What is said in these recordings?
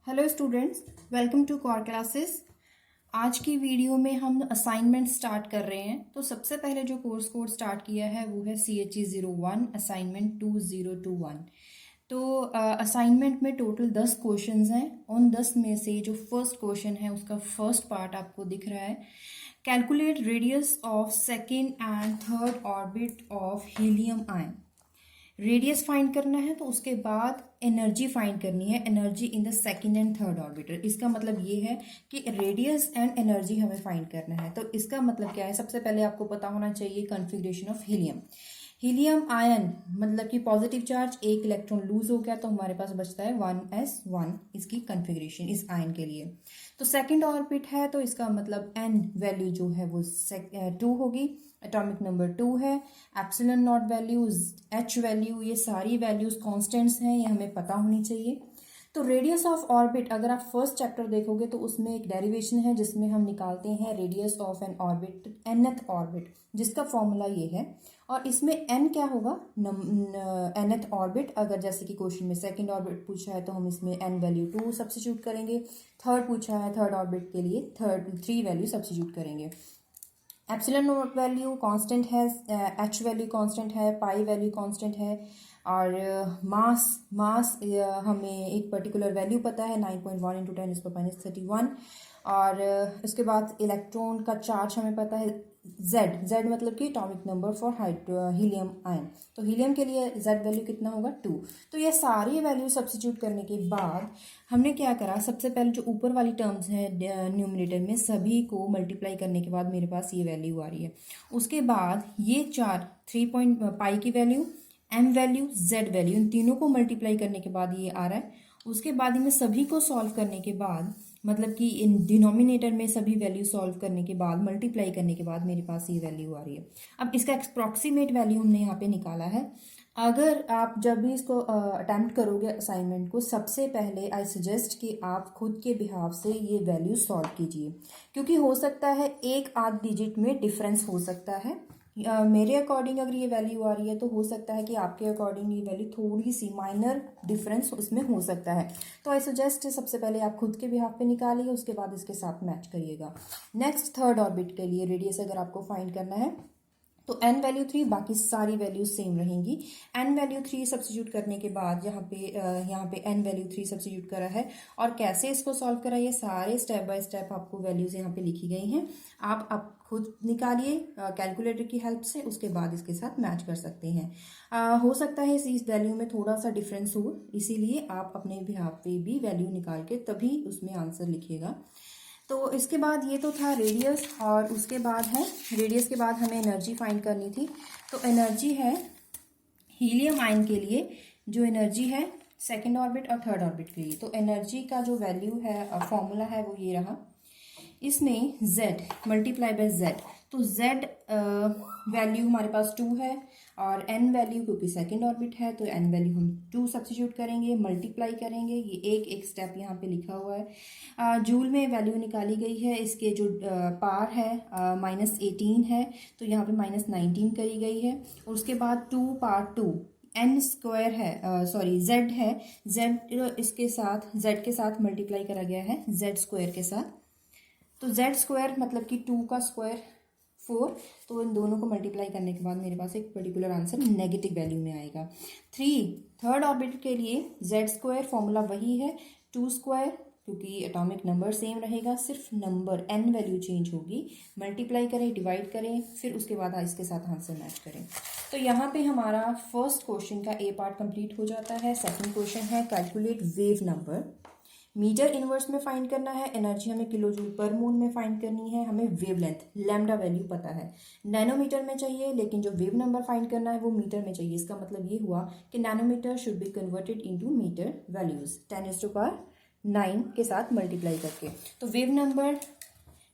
Hello students, welcome to core classes. आज की video में हम असाइनमेंट स्टार्ट कर रहे हैं। तो सबसे पहले जो कोर्स कोड स्टार्ट किया है वो है CHE 01 असाइनमेंट 2021। तो असाइनमेंट में टोटल 10 क्वेश्चंस हैं। उन 10 में से जो फर्स्ट क्वेश्चन है उसका फर्स्ट पार्ट आपको दिख रहा है। Calculate radius of second and third orbit of helium ion. Radius find करना है तो उसके बाद एनर्जी फाइंड करनी है, energy in the second and third orbiter. इसका मतलब ये है कि रेडियस एंड एनर्जी हमें फाइंड करना है। तो इसका मतलब क्या है, सबसे पहले आपको पता होना चाहिए configuration of helium. Helium ion मतलब कि पॉजिटिव चार्ज, एक इलेक्ट्रॉन लूज हो गया तो हमारे पास बचता है 1s1, इसकी कॉन्फ़िगरेशन इस आयन के लिए। तो सेकंड ऑर्बिट है तो इसका मतलब n वैल्यू जो है वो 2 होगी, एटॉमिक नंबर 2 है। Epsilon not value, h value, ये सारी वैल्यूज कॉन्स्टेंट्स हैं, ये हमें पता होनी चाहिए। तो रेडियस ऑफ ऑर्बिट अगर आप फर्स्ट चैप्टर देखोगे तो उसमें एक डेरिवेशन है जिसमें हम निकालते हैं radius of N orbit, nth orbit, जिसका फॉर्मूला ये है। और इसमें n क्या होगा, nth ऑर्बिट। अगर जैसे कि क्वेश्चन में सेकंड ऑर्बिट पूछा है तो हम इसमें n वैल्यू 2 सब्स्टिट्यूट करेंगे। थर्ड पूछा है थर्ड ऑर्बिट के लिए 3 वैल्यू सब्स्टिट्यूट करेंगे। एप्सिलॉन नॉट वैल्यू कांस्टेंट है, h वैल्यू कांस्टेंट है, पाई वैल्यू कांस्टेंट है। और मास हमें एक पर्टिकुलर वैल्यू पता है 9.1 इंटू 10⁻31। और उसके बाद इलेक्ट्रॉन का चार्ज हमें पता है z मतलब कि atomic number for helium ion. तो हीलियम के लिए z वैल्यू कितना होगा 2। तो ये सारी वैल्यू सब्स्टिट्यूट करने के बाद हमने क्या करा, सबसे पहले जो ऊपर वाली टर्म्स है न्यूमरेटर में सभी को मल्टीप्लाई करने के बाद मेरे पास ये वैल्यू आ रही है। उसके बाद ये 3 पाई की value, m value, z value, इन तीनों को मल्टीप्लाई करने के बाद ये आ रहा है। उसके बाद इनमें सभी को सॉल्व करने के बाद, मतलब कि इन डिनोमिनेटर में सभी वैल्यू सॉल्व करने के बाद, मल्टीप्लाई करने के बाद मेरे पास ये वैल्यू आ रही है। अब इसका अप्रॉक्सीमेट वैल्यू हमने यहाँ पे निकाला है। अगर आप जब भी इसको अटेम्प्ट करोगे असाइनमेंट को, सबसे पहले आई सजेस्ट कि आप खुद के बिहाफ से ये वैल्यू सॉल्व कीजिए, क्योंकि हो सकता है एक आध डिजिट में डिफरेंस हो सकता है। मेरे अकॉर्डिंग अगर ये वैल्यू आ रही है तो हो सकता है कि आपके अकॉर्डिंग ये वैल्यू थोड़ी सी माइनर डिफरेंस उसमें हो सकता है। तो आई सजेस्ट सबसे पहले आप खुद के बिहाफ पे निकालिए, उसके बाद इसके साथ मैच करिएगा। नेक्स्ट थर्ड ऑर्बिट के लिए रेडियस अगर आपको फाइंड करना है तो n वैल्यू 3, बाकी सारी वैल्यूज सेम रहेंगी। n वैल्यू 3 सब्स्टिट्यूट करने के बाद यहाँ पे n वैल्यू 3 सब्स्टिट्यूट करा है। और कैसे इसको सॉल्व करा, ये सारे स्टेप बाय स्टेप आपको वैल्यूज यहाँ पे लिखी गई हैं। आप खुद निकालिए कैलकुलेटर की हेल्प से, उसके बाद इसके साथ मैच कर सकते हैं। हो सकता है इस वैल्यू में थोड़ा सा डिफरेंस हो, इसीलिए आप अपने बिहाफ पे भी वैल्यू निकाल के तभी उसमें आंसर लिखिएगा। तो इसके बाद ये तो था रेडियस, और उसके बाद है रेडियस के बाद हमें एनर्जी फाइंड करनी थी। तो एनर्जी है हीलियम आयन के लिए, जो एनर्जी है सेकंड ऑर्बिट और थर्ड ऑर्बिट के लिए। तो एनर्जी का जो वैल्यू है, फॉर्मूला है, वो ये रहा। इसमें z मल्टीप्लाई बाय z, तो z वैल्यू हमारे पास 2 है, और n वैल्यू क्योंकि सेकंड ऑर्बिट है तो n वैल्यू हम 2 सब्स्टिट्यूट करेंगे, मल्टीप्लाई करेंगे। ये एक स्टेप यहाँ पे लिखा हुआ है। जूल में वैल्यू निकाली गई है, इसके जो पार है -18 है, तो यहाँ पे -19 करी गई है। और उसके बाद 2 पार 2 n स्क्वायर है, z है, z इसके साथ z के साथ मल्टीप्लाई करा गया है z स्क्वायर के साथ। तो z स्क्वायर मतलब कि 2 का स्क्वायर 4, तो इन दोनों को मल्टीप्लाई करने के बाद मेरे पास एक पर्टिकुलर आंसर नेगेटिव वैल्यू में आएगा। थर्ड ऑर्बिट के लिए z स्क्वायर फॉर्मूला वही है, 2 स्क्वायर, क्योंकि एटॉमिक नंबर सेम रहेगा, सिर्फ नंबर n वैल्यू चेंज होगी। मल्टीप्लाई करें, डिवाइड करें, फिर उसके बाद इसके साथ आंसर मैच करें। तो यहाँ पे हमारा फर्स्ट क्वेश्चन का ए पार्ट कंप्लीट हो जाता है। सेकंड क्वेश्चन है calculate wave number. Metre inverse में फाइंड करना है, एनर्जी हमें किलो जूल पर मोल में फाइंड करनी है, हमें वेवलेंथ लैम्डा वैल्यू पता है, नैनोमीटर में चाहिए, लेकिन जो वेव नंबर फाइंड करना है वो मीटर में चाहिए। इसका मतलब ये हुआ कि nanometre should be converted into metre values 10⁻9 के साथ मल्टीप्लाई करके। तो wave number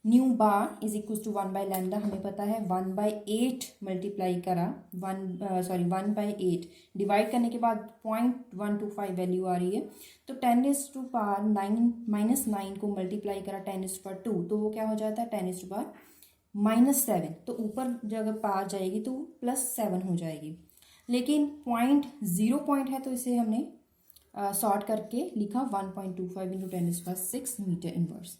nu bar is equal to 1/λ हमें पता है, 1/8 मल्टीप्लाई करा 1/8 डिवाइड करने के बाद 0.125 वैल्यू आ रही है। तो 10⁻9 को मल्टीप्लाई करा 10⁻2, तो वो क्या हो जाता है 10⁻7। तो ऊपर जगह पार जाएगी तो +7 हो जाएगी, लेकिन 0.0 है तो इसे हमने सॉर्ट करके लिखा 1.25 इंटू 10⁻6 मीटर इनवर्स।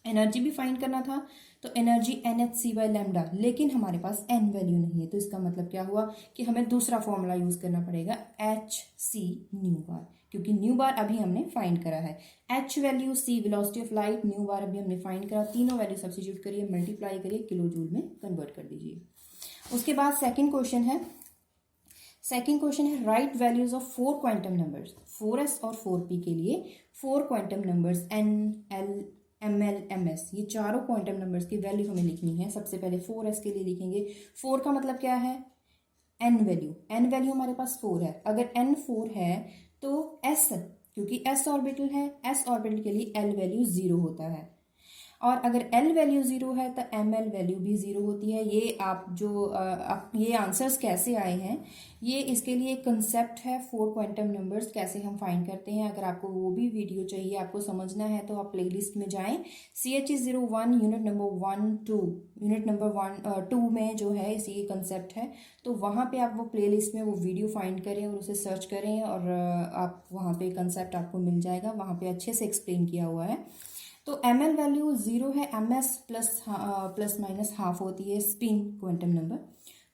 एनर्जी भी फाइंड करना था, तो एनर्जी NhC/λ, लेकिन हमारे पास n वैल्यू नहीं है, तो इसका मतलब क्या हुआ कि हमें दूसरा फॉर्मूला यूज करना पड़ेगा hc न्यू बार, क्योंकि न्यू बार अभी हमने फाइंड करा है। h value, c velocity of light, nu bar अभी हमने फाइंड करा, तीनों वैल्यू सब्स्टिट्यूट करिए, मल्टीप्लाई करिए, किलो जूल में कन्वर्ट कर दीजिए। उसके बाद सेकेंड क्वेश्चन है write values of 4 quantum numbers, 4s और 4p के लिए 4 quantum numbers n, l, ml, ms, ये चारों क्वांटम नंबर्स की वैल्यू हमें लिखनी है। सबसे पहले 4s के लिए लिखेंगे। 4 का मतलब क्या है? n वैल्यू हमारे पास 4 है। अगर n 4 है तो s, क्योंकि s ऑर्बिटल है, s ऑर्बिटल के लिए l वैल्यू 0 होता है, और अगर l वैल्यू 0 है तो ml वैल्यू भी 0 होती है। ये ये आंसर्स कैसे आए हैं, ये इसके लिए एक कंसेप्ट है 4 क्वांटम नंबर्स कैसे हम फाइंड करते हैं। अगर आपको वो भी वीडियो चाहिए, आपको समझना है, तो आप प्लेलिस्ट में जाएं। CHE01 यूनिट नंबर 2 में जो है इसी ये कंसेप्ट है, तो वहाँ पे आप वो प्लेलिस्ट में वो वीडियो फाइंड करें और उसे सर्च करें, और आप वहाँ पे कंसेप्ट आपको मिल जाएगा, वहाँ पे अच्छे से एक्सप्लेन किया हुआ है। तो ml वैल्यू 0 है, ms प्लस माइनस हाफ होती है spin quantum number.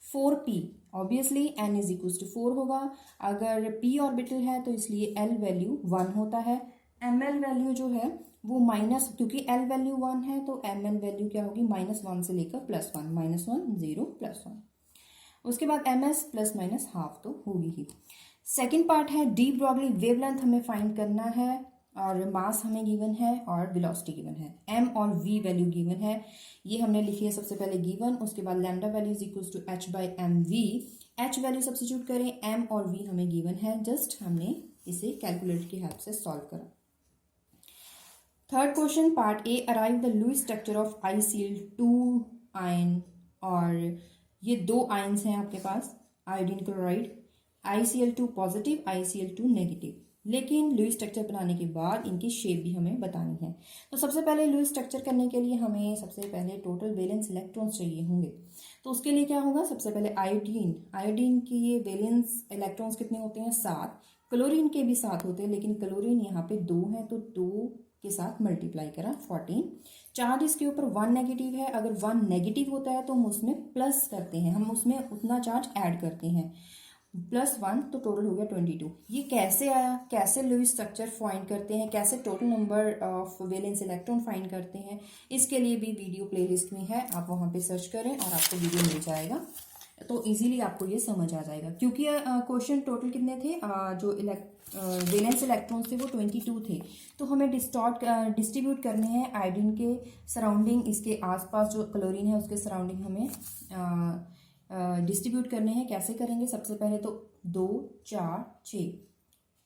4p obviously n is equal to 4 होगा। अगर p ऑर्बिटल है तो इसलिए l वैल्यू 1 होता है। ml वैल्यू जो है वो माइनस, क्योंकि l वैल्यू 1 है तो ml वैल्यू क्या होगी, -1 से लेकर +1, -1 0 +1। उसके बाद ms प्लस माइनस हाफ तो होगी ही। सेकेंड पार्ट है डी ब्रॉगली वेवलेंथ हमें फाइंड करना है, और मास हमें गिवन है और वेलोसिटी गिवन है, m और v वैल्यू गिवन है। ये हमने लिखी है सबसे पहले गिवन, उसके बाद lambda value is equal to h/mv। h value substitute करें, m और v हमें गिवन है, जस्ट हमने इसे कैलकुलेटर की हेल्प से सॉल्व करा। Third question part A, arrive the Lewis structure of ICl2 ion, और ये 2 आयन्स हैं आपके पास, iodine chloride, ICl2 positive, ICl2 negative. लेकिन लुईस स्ट्रक्चर बनाने के बाद इनकी शेप भी हमें बतानी है। तो सबसे पहले लुईस स्ट्रक्चर करने के लिए हमें सबसे पहले टोटल वैलेंस इलेक्ट्रॉन्स चाहिए होंगे। तो उसके लिए क्या होगा, सबसे पहले आयोडीन की ये वैलेंस इलेक्ट्रॉन्स कितने होते हैं, 7। क्लोरीन के भी 7 होते हैं, लेकिन क्लोरीन यहाँ पे 2 है, तो 2 के साथ मल्टीप्लाई करा 14। चार्ज इसके ऊपर 1 नेगेटिव है, अगर 1 नेगेटिव होता है तो हम उसमें प्लस करते हैं, हम उसमें उतना चार्ज ऐड करते हैं, +1, तो टोटल हो गया 22। ये कैसे आया, कैसे लुईस स्ट्रक्चर फाइंड करते हैं, कैसे total number of valence electron find करते हैं, इसके लिए भी वीडियो प्लेलिस्ट में है, आप वहाँ पे सर्च करें और आपको वीडियो मिल जाएगा, तो इजीली आपको ये समझ आ जाएगा। क्योंकि क्वेश्चन टोटल कितने थे, जो वैलेंस इलेक्ट्रॉन्स थे वो 22 थे, तो हमें डिस्ट्रीब्यूट करने हैं आयोडीन के सराउंडिंग, इसके आसपास जो क्लोरीन है उसके सराउंडिंग हमें डिस्ट्रीब्यूट करने हैं। कैसे करेंगे, सबसे पहले तो 2 4 6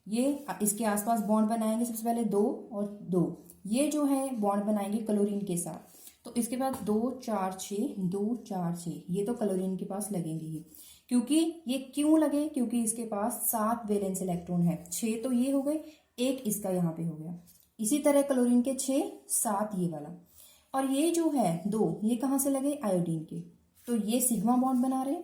ये इसके आसपास बॉन्ड बनाएंगे, सबसे पहले 2 और 2, ये जो है बॉन्ड बनाएंगे क्लोरीन के साथ, तो इसके बाद 2 4 6 2 4 6, ये तो क्लोरीन के पास लगेंगे ही। क्योंकि ये क्यों लगे, क्योंकि इसके पास 7 वैलेंस इलेक्ट्रॉन है, 6 तो ये हो गए, 1 इसका यहाँ पे हो गया। इसी तरह क्लोरीन के 6 7 ये वाला, और ये जो है 2 ये कहाँ से लगे, आयोडीन के, तो ये सिग्मा बॉन्ड बना रहे।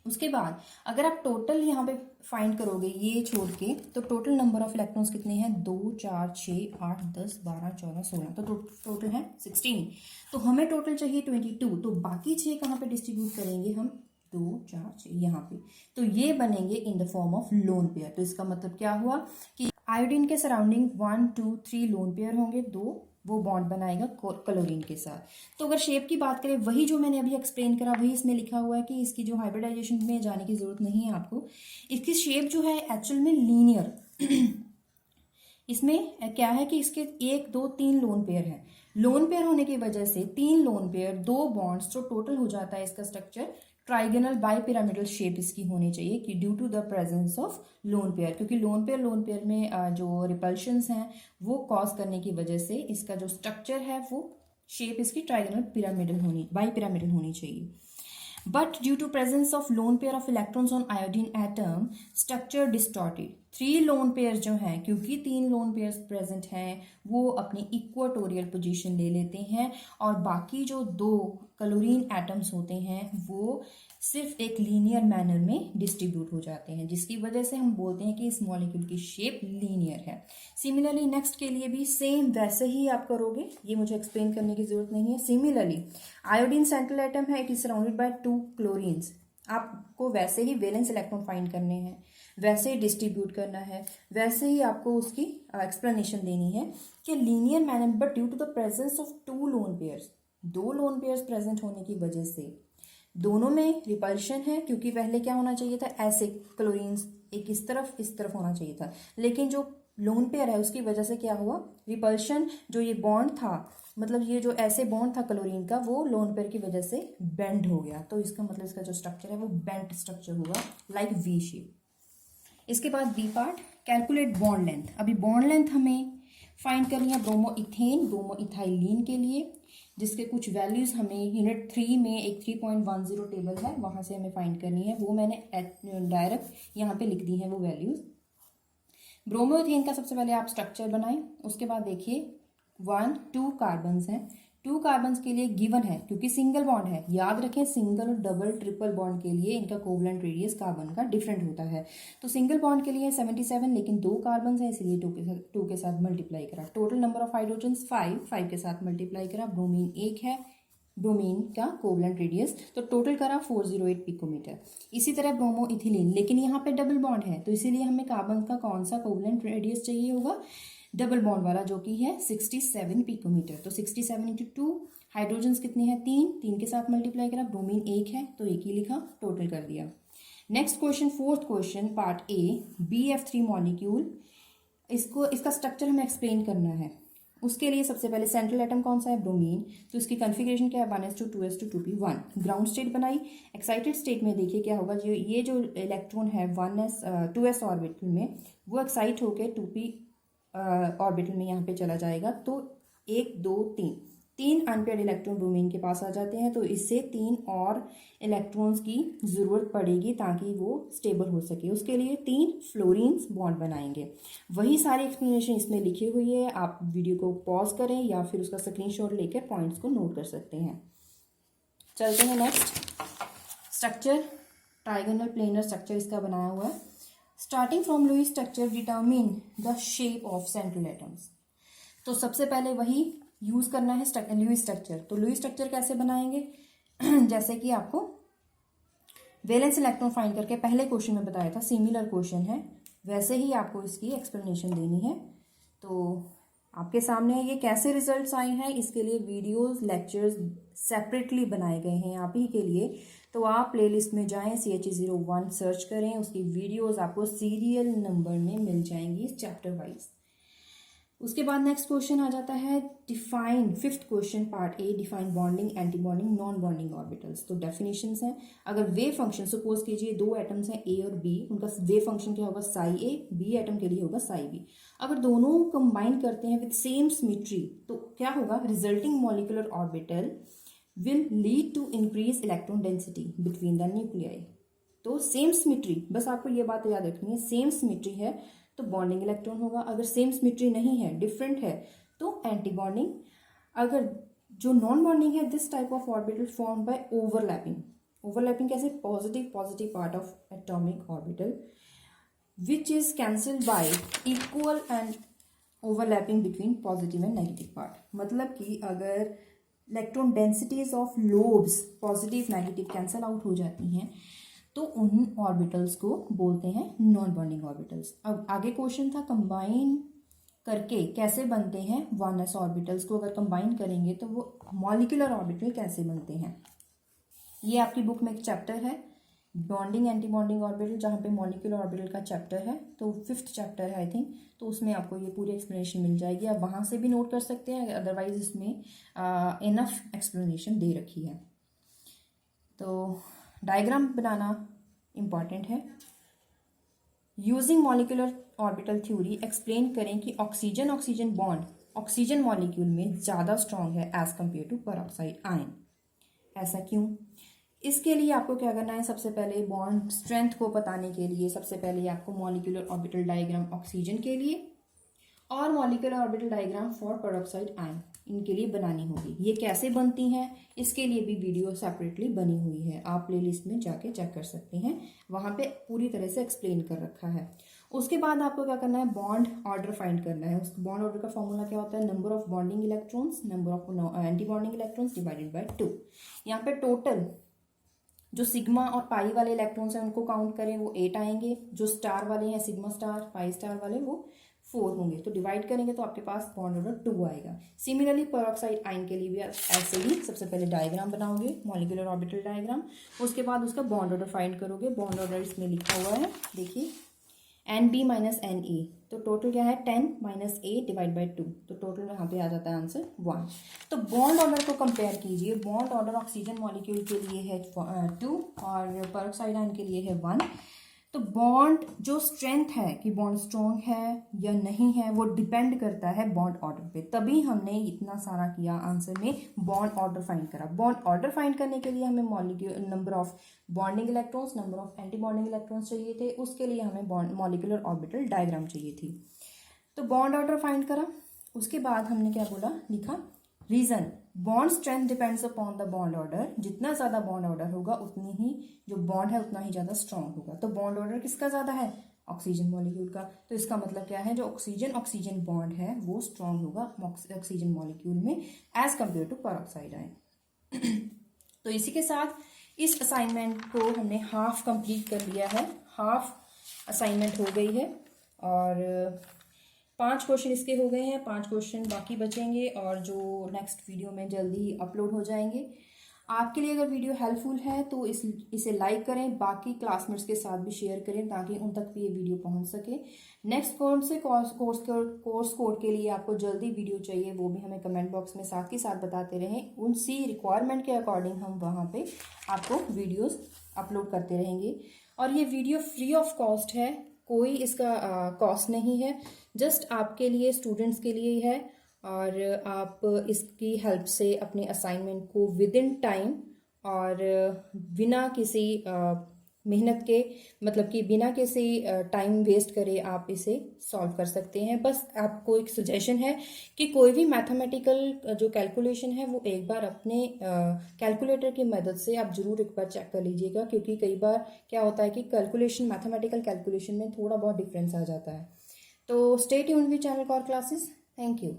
उसके बाद अगर आप टोटल यहाँ पे फाइंड करोगे ये छोड़ के, तो टोटल नंबर ऑफ इलेक्ट्रॉन्स कितने हैं, 2 4 6 8 10 12 14 16, तो टोटल है 16। तो हमें टोटल चाहिए 22, तो बाकी 6 कहाँ पे डिस्ट्रीब्यूट करेंगे हम, 2 4 6 यहाँ पे, तो ये बनेंगे in the form of lone pair. तो इसका मतलब क्या हुआ कि आयोडीन के सराउंडिंग 1 2 3 लोन पेयर होंगे, 2 वो बॉन्ड बनाएगा क्लोरीन के साथ। तो अगर शेप की बात करें, वही जो मैंने अभी एक्सप्लेन करा वही इसमें लिखा हुआ है कि इसकी जो हाइब्रिडाइजेशन में जाने की जरूरत नहीं है आपको। इसकी शेप जो है एक्चुअल में लीनियर इसमें क्या है कि इसके 1 2 3 लोन पेयर है, लोन पेयर होने की वजह से 3 लोन पेयर 2 बॉन्ड्स, तो टोटल हो जाता है इसका स्ट्रक्चर ट्राइगोनल बाइपिरामिडल शेप इसकी होनी चाहिए, कि due to the presence of lone pair, क्योंकि लोन पेयर में जो रिपल्शंस हैं वो कॉज करने की वजह से इसका जो स्ट्रक्चर है वो शेप इसकी ट्राइगोनल बाइपिरामिडल होनी चाहिए। But due to presence of lone pair of electrons on iodine atom, structure distorted, 3 lone pairs जो हैं, क्योंकि 3 लोन पेयर्स प्रेजेंट हैं, वो अपनी इक्वाटोरियल पोजीशन ले लेते हैं और बाकी जो 2 क्लोरीन एटम्स होते हैं वो सिर्फ एक लीनियर मैनर में डिस्ट्रीब्यूट हो जाते हैं, जिसकी वजह से हम बोलते हैं कि इस मॉलिक्यूल की शेप लीनियर है। सिमिलरली नेक्स्ट के लिए भी सेम वैसे ही आप करोगे, ये मुझे एक्सप्लेन करने की जरूरत नहीं है। सिमिलरली आयोडीन सेंट्रल एटम है, it is surrounded by 2 chlorines. आपको वैसे ही वैलेंस इलेक्ट्रॉन फाइंड करने हैं, वैसे ही डिस्ट्रीब्यूट करना है, वैसे ही आपको उसकी एक्सप्लेनेशन देनी है कि linear manner but due to the presence of 2 lone pairs, 2 lone pairs present होने की वजह से दोनों में रिपल्शन है, क्योंकि पहले क्या होना चाहिए था, ऐसे क्लोरीन्स एक इस तरफ होना चाहिए था, लेकिन जो लोन पेयर है उसकी वजह से क्या हुआ, रिपल्शन, जो ये बॉन्ड था, मतलब ये जो ऐसे बॉन्ड था क्लोरीन का, वो लोन पेयर की वजह से बेंड हो गया। तो इसका मतलब इसका जो स्ट्रक्चर है वो बेंट स्ट्रक्चर हुआ, लाइक वी शेप। इसके बाद B part, calculate bond length. अभी बॉन्ड लेंथ हमें फाइंड करनी है ब्रोमो इथेन ब्रोमो इथाइलिन के लिए, जिसके कुछ वैल्यूज हमें यूनिट 3 में एक 3.10 टेबल है, वहां से हमें फाइंड करनी है, वो मैंने डायरेक्ट यहाँ पे लिख दी है वो वैल्यूज। ब्रोमो इथेन का सबसे पहले आप स्ट्रक्चर बनाएं, उसके बाद देखिए 1 2 कार्बन हैं, 2 कार्बन के लिए गिवन है, क्योंकि सिंगल बॉन्ड है, याद रखें सिंगल और डबल ट्रिपल बॉन्ड के लिए इनका कोवलेंट रेडियस कार्बन का डिफरेंट होता है। तो सिंगल बॉन्ड के लिए 77, लेकिन 2 कार्बन है इसलिए 2 के साथ मल्टीप्लाई करा। टोटल नंबर ऑफ हाइड्रोजन 5 के साथ मल्टीप्लाई करा। ब्रोमीन 1 है, ब्रोमीन का कोवलेंट रेडियस, तो टोटल करा 408 पिकोमीटर। इसी तरह ब्रोमो इथिलीन, लेकिन यहाँ पे डबल बॉन्ड है, तो इसीलिए हमें कार्बन का कौन सा कोवलेंट रेडियस चाहिए होगा, डबल बॉन्ड वाला, जो कि है 67 पिकोमीटर। तो 67 इंटू 2, हाइड्रोजन कितने हैं 3 के साथ मल्टीप्लाई करा, ब्रोमीन 1 है तो 1 ही लिखा, टोटल कर दिया। Next question, 4th question part ए, BF3 मॉलिक्यूल, इसका स्ट्रक्चर हमें एक्सप्लेन करना है। उसके लिए सबसे पहले सेंट्रल एटम कौन सा है, ब्रोमीन, तो इसकी कॉन्फ़िगरेशन क्या है 1s2 2s2 2p1। Ground state बनाई, एक्साइटेड स्टेट में देखिए क्या होगा, जो ये जो इलेक्ट्रॉन है 2s ऑर्बिटल में, वो एक्साइट होकर 2p ऑर्बिटल में यहाँ पे चला जाएगा, तो 1 2 3 अनपेयर्ड इलेक्ट्रॉन ब्रोमीन के पास आ जाते हैं, तो इससे 3 और इलेक्ट्रॉन्स की ज़रूरत पड़ेगी ताकि वो स्टेबल हो सके। उसके लिए 3 फ्लोरीन्स बॉन्ड बनाएंगे। वही सारी एक्सप्लेनेशन इसमें लिखी हुई है, आप वीडियो को पॉज करें या फिर उसका स्क्रीनशॉट लेकर पॉइंट्स को नोट कर सकते हैं। चलते हैं next structure, trigonal planar structure इसका बनाया हुआ है। Starting from Lewis structure determine the shape of central atoms. तो सबसे पहले वही यूज करना है लुईस स्ट्रक्चर। तो लुईस स्ट्रक्चर कैसे बनाएंगे जैसे कि आपको वैलेंस इलेक्ट्रॉन फाइंड करके पहले क्वेश्चन में बताया था, सिमिलर क्वेश्चन है, वैसे ही आपको इसकी एक्सप्लेनेशन देनी है। तो आपके सामने ये कैसे रिजल्ट्स आए हैं, इसके लिए वीडियोस लेक्चर्स सेपरेटली बनाए गए हैं आप ही के लिए। तो आप प्लेलिस्ट में जाएं, CHE01 सर्च करें, उसकी वीडियोस आपको सीरियल नंबर में मिल जाएंगी चैप्टर वाइज। उसके बाद नेक्स्ट क्वेश्चन आ जाता है डिफाइन, 5th क्वेश्चन पार्ट ए, define bonding, anti bonding, non bonding orbitals. तो डेफिनेशंस हैं, अगर वेव फंक्शन, सपोज कीजिए 2 एटम्स हैं ए और बी, उनका वेव फंक्शन क्या होगा, साई ए, बी एटम के लिए होगा साई बी। अगर दोनों कंबाइन करते हैं विद सेम सिमेट्री, तो क्या होगा, resulting molecular orbital will lead to increase electron density between the nuclei. तो सेम सिमेट्री, बस आपको ये बात याद रखनी है, सेम सिमेट्री है तो बॉन्डिंग इलेक्ट्रॉन होगा, अगर सेम सिमेट्री नहीं है, डिफरेंट है, तो एंटी बॉन्डिंग। अगर जो नॉन बॉन्डिंग है, this type of orbital form by overlapping. Overlapping कैसे, positive part of atomic orbital which is cancelled by equal and overlapping between positive and negative part. मतलब कि अगर electron densities of lobes positive negative cancel out हो जाती हैं, तो उन orbitals को बोलते हैं नॉन बॉन्डिंग ऑर्बिटल्स। अब आगे क्वेश्चन था कंबाइन करके कैसे बनते हैं 1s ऑर्बिटल्स को, अगर कंबाइन करेंगे तो वो मॉलिक्यूलर ऑर्बिटल कैसे बनते हैं। ये आपकी बुक में एक चैप्टर है बॉन्डिंग एंटी बॉन्डिंग ऑर्बिटल, जहाँ पे मॉलिक्यूलर ऑर्बिटल का चैप्टर है, तो 5th चैप्टर है आई थिंक, तो उसमें आपको ये पूरी एक्सप्लेनेशन मिल जाएगी। आप वहाँ से भी नोट कर सकते हैं, अदरवाइज इसमें इनफ एक्सप्लेनेशन दे रखी है। तो डायग्राम बनाना इम्पॉर्टेंट है। Using molecular orbital theory explain करें कि oxygen oxygen bond oxygen molecule में ज़्यादा स्ट्रॉन्ग है as compare to peroxide ion. ऐसा क्यों, इसके लिए आपको क्या करना है, सबसे पहले बॉन्ड स्ट्रेंथ को बताने के लिए सबसे पहले आपको मॉलिक्यूलर ऑर्बिटल डायग्राम ऑक्सीजन के लिए और molecular orbital diagram for peroxide ion इनके लिए बनानी होगी। ये कैसे बनती हैं इसके लिए भी वीडियो सेपरेटली बनी हुई है, आप प्लेलिस्ट में जाके चेक कर सकते हैं, वहाँ पे पूरी तरह से एक्सप्लेन कर रखा है। उसके बाद आपको क्या करना है, बॉन्ड ऑर्डर फाइंड करना है। उस बॉन्ड ऑर्डर का फॉर्मूला क्या होता है, number of bonding electrons, number of anti bonding electrons divided by 2। यहाँ पे टोटल जो सिग्मा और पाई वाले इलेक्ट्रॉन्स हैं उनको काउंट करें, वो 8 आएंगे। जो स्टार वाले हैं, सिग्मा स्टार, पाई स्टार वाले, वो 4 होंगे। तो डिवाइड करेंगे तो आपके पास बॉन्ड ऑर्डर 2 आएगा। सिमिलरली पेरोक्साइड आयन के लिए भी ऐसे ही सबसे पहले डायग्राम बनाओगे, मॉलिक्यूलर ऑर्बिटल डायग्राम, उसके बाद उसका बॉन्ड ऑर्डर फाइंड करोगे। बॉन्ड ऑर्डर इसमें लिखा हुआ है, देखिए NB माइनस NA, तो टोटल क्या है 10 माइनस A डिवाइड बाई 2, तो टोटल यहाँ पे आ जाता है आंसर 1। तो बॉन्ड ऑर्डर को कंपेयर कीजिए, बॉन्ड ऑर्डर ऑक्सीजन मॉलिक्यूल के लिए है 2 और पेरोक्साइड आयन के लिए है 1। तो बॉन्ड जो स्ट्रेंथ है कि बॉन्ड स्ट्रॉन्ग है या नहीं है वो डिपेंड करता है बॉन्ड ऑर्डर पे, तभी हमने इतना सारा किया आंसर में, बॉन्ड ऑर्डर फाइंड करा। बॉन्ड ऑर्डर फाइंड करने के लिए हमें molecule number of bonding electrons, number of anti bonding electrons चाहिए थे, उसके लिए हमें मॉलिक्यूलर ऑर्बिटल डायग्राम चाहिए थी। तो बॉन्ड ऑर्डर फाइंड करा, उसके बाद हमने क्या बोला, लिखा reason bond strength depends upon the bond order, जितना ज्यादा बॉन्ड ऑर्डर होगा उतनी ही जो बॉन्ड है उतना ही ज्यादा स्ट्रॉन्ग होगा। तो बॉन्ड ऑर्डर किसका ज्यादा है, ऑक्सीजन मॉलिक्यूल का। तो इसका मतलब क्या है, जो ऑक्सीजन ऑक्सीजन बॉन्ड है वो स्ट्रॉन्ग होगा ऑक्सीजन मॉलिक्यूल में as compare to peroxide ion. तो इसी के साथ इस असाइनमेंट को हमने हाफ कंप्लीट कर लिया है, हाफ असाइनमेंट हो गई है और 5 क्वेश्चन इसके हो गए हैं, 5 क्वेश्चन बाकी बचेंगे और जो नेक्स्ट वीडियो में जल्दी अपलोड हो जाएंगे। आपके लिए अगर वीडियो हेल्पफुल है तो इसे लाइक करें, बाकी क्लासमेट्स के साथ भी शेयर करें ताकि उन तक भी ये वीडियो पहुंच सके। नेक्स्ट कौन से कोर्स कोड के लिए आपको जल्दी वीडियो चाहिए वो भी हमें कमेंट बॉक्स में साथ ही साथ बताते रहें, उनसी रिक्वायरमेंट के अकॉर्डिंग हम वहाँ पे आपको वीडियोस अपलोड करते रहेंगे। और ये वीडियो फ्री ऑफ कॉस्ट है, कोई इसका कॉस्ट नहीं है, जस्ट आपके लिए, स्टूडेंट्स के लिए ही है और आप इसकी हेल्प से अपने असाइनमेंट को विद इन टाइम और बिना किसी मेहनत के, मतलब कि बिना किसी टाइम वेस्ट करे आप इसे सॉल्व कर सकते हैं। बस आपको एक सजेशन है कि कोई भी मैथमेटिकल जो कैलकुलेशन है वो एक बार अपने कैलकुलेटर की मदद से आप जरूर एक बार चेक कर लीजिएगा, क्योंकि कई बार क्या होता है कि कैलकुलेशन, मैथमेटिकल कैलकुलेशन में थोड़ा बहुत डिफरेंस आ जाता है। तो stay tuned with channel core classes. Thank you.